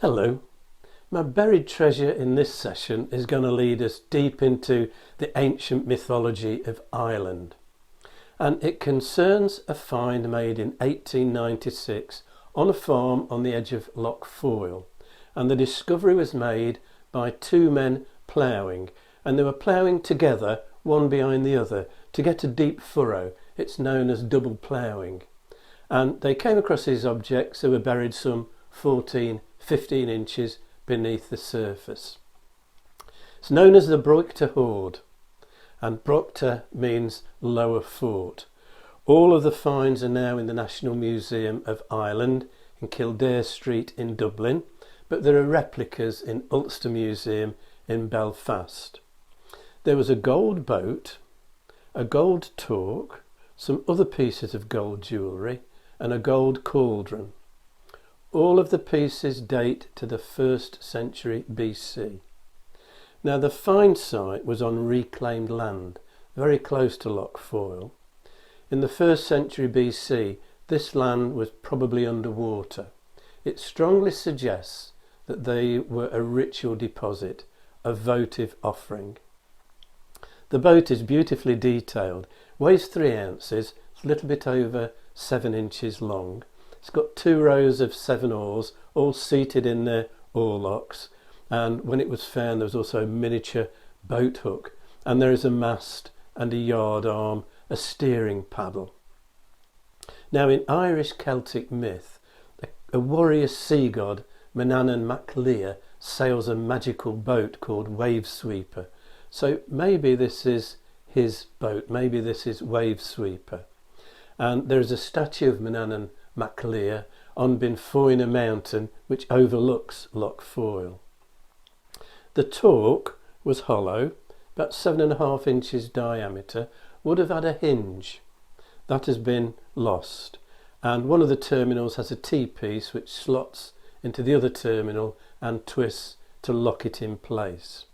Hello. My buried treasure in this session is going to lead us deep into the ancient mythology of Ireland, and it concerns a find made in 1896 on a farm on the edge of Loch Foyle, and the discovery was made by two men ploughing, and they were ploughing together, one behind the other, to get a deep furrow. It's known as double ploughing, and they came across these objects that were buried some 15 inches beneath the surface. It's known as the Broighter Hoard, and Broighter means lower fort. All of the finds are now in the National Museum of Ireland in Kildare Street in Dublin, but there are replicas in Ulster Museum in Belfast. There was a gold boat, a gold torque, some other pieces of gold jewellery, and a gold cauldron. All of the pieces date to the 1st century BC. Now the find site was on reclaimed land, very close to Loch Foyle. In the 1st century BC, this land was probably underwater. It strongly suggests that they were a ritual deposit, a votive offering. The boat is beautifully detailed, weighs 3 ounces, it's a little bit over 7 inches long. It's got 2 rows of 7 oars, all seated in their oarlocks, and when it was found there was also a miniature boat hook, and there is a mast and a yard arm, a steering paddle. Now in Irish Celtic myth, a warrior sea god, Manannán mac Lir, sails a magical boat called Wave Sweeper. So maybe this is his boat, maybe this is Wave Sweeper. And there is a statue of Manannán mac Lir on Binfoyne mountain which overlooks Loch Foyle. The torque was hollow, about 7.5 inches diameter, would have had a hinge. That has been lost, and one of the terminals has a T-piece which slots into the other terminal and twists to lock it in place.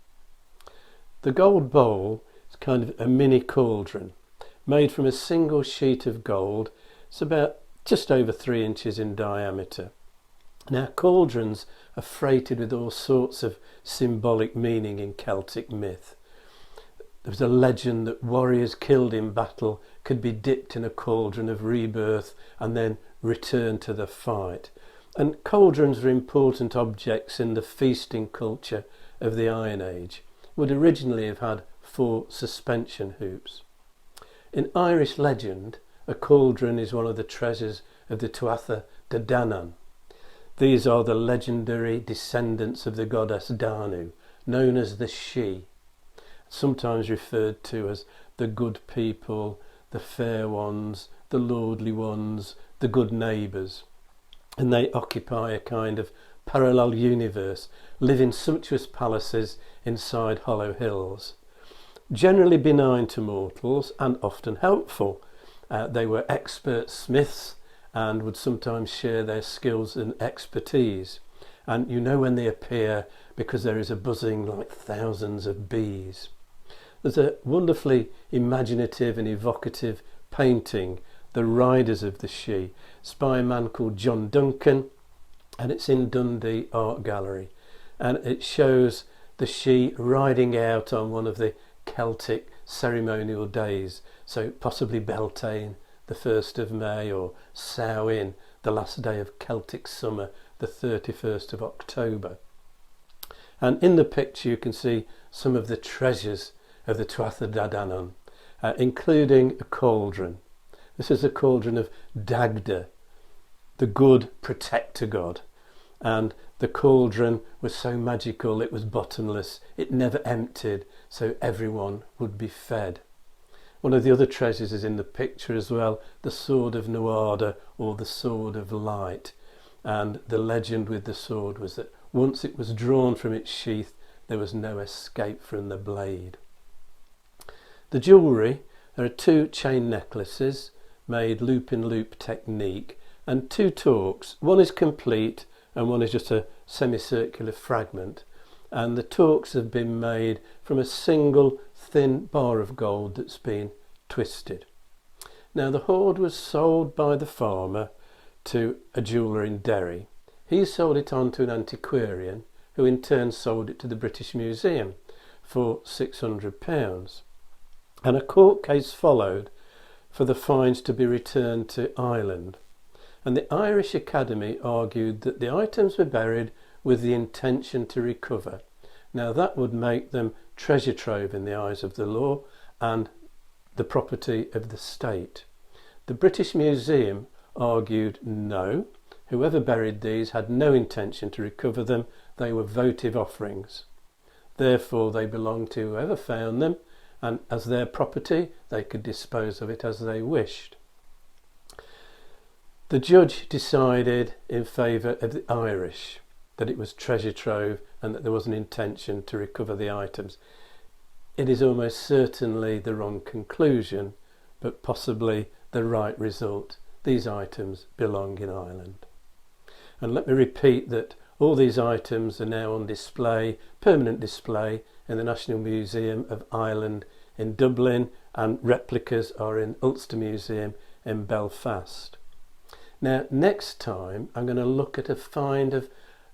The gold bowl is kind of a mini cauldron made from a single sheet of gold. It's about just over 3 inches in diameter. Now cauldrons are freighted with all sorts of symbolic meaning in Celtic myth. There was a legend that warriors killed in battle could be dipped in a cauldron of rebirth and then returned to the fight. And cauldrons were important objects in the feasting culture of the Iron Age. Would originally have had 4 suspension hoops. In Irish legend, a cauldron is one of the treasures of the Tuatha De Danann. These are the legendary descendants of the goddess Danu, known as the Sidhe, sometimes referred to as the good people, the fair ones, the lordly ones, the good neighbours. And they occupy a kind of parallel universe, live in sumptuous palaces inside hollow hills. Generally benign to mortals and often helpful. They were expert smiths and would sometimes share their skills and expertise. And you know when they appear because there is a buzzing like thousands of bees. There's a wonderfully imaginative and evocative painting, The Riders of the Sidhe. It's by a man called John Duncan, and it's in Dundee Art Gallery. And it shows the Sidhe riding out on one of the Celtic ceremonial days, so possibly Beltane, the 1st of May, or Samhain, the last day of Celtic summer, the 31st of October. And in the picture you can see some of the treasures of the Tuatha De Danann, including a cauldron. This is a cauldron of Dagda, the good protector god, and the cauldron was so magical it was bottomless, it never emptied, so everyone would be fed. One of the other treasures is in the picture as well, the sword of Nuada, or the sword of light. And the legend with the sword was that once it was drawn from its sheath, there was no escape from the blade. The jewellery, there are 2 chain necklaces made loop-in-loop technique and 2 torques. One is complete and one is just a semicircular fragment, and the torques have been made from a single thin bar of gold that's been twisted. Now the hoard was sold by the farmer to a jeweller in Derry. He sold it on to an antiquarian, who in turn sold it to the British Museum for £600. And a court case followed for the finds to be returned to Ireland. And the Irish Academy argued that the items were buried with the intention to recover. Now that would make them treasure trove in the eyes of the law and the property of the state. The British Museum argued no, whoever buried these had no intention to recover them, they were votive offerings. Therefore they belonged to whoever found them, and as their property they could dispose of it as they wished. The judge decided in favour of the Irish, that it was treasure trove and that there was an intention to recover the items. It is almost certainly the wrong conclusion, but possibly the right result. These items belong in Ireland. And let me repeat that all these items are now on display, permanent display, in the National Museum of Ireland in Dublin, and replicas are in Ulster Museum in Belfast. Now next time I'm going to look at a find of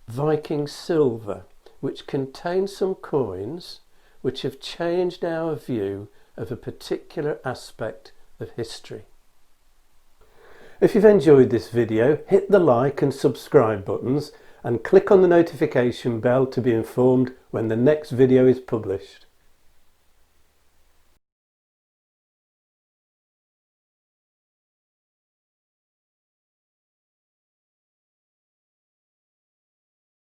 Viking silver which contains some coins which have changed our view of a particular aspect of history. If you've enjoyed this video, hit the like and subscribe buttons and click on the notification bell to be informed when the next video is published.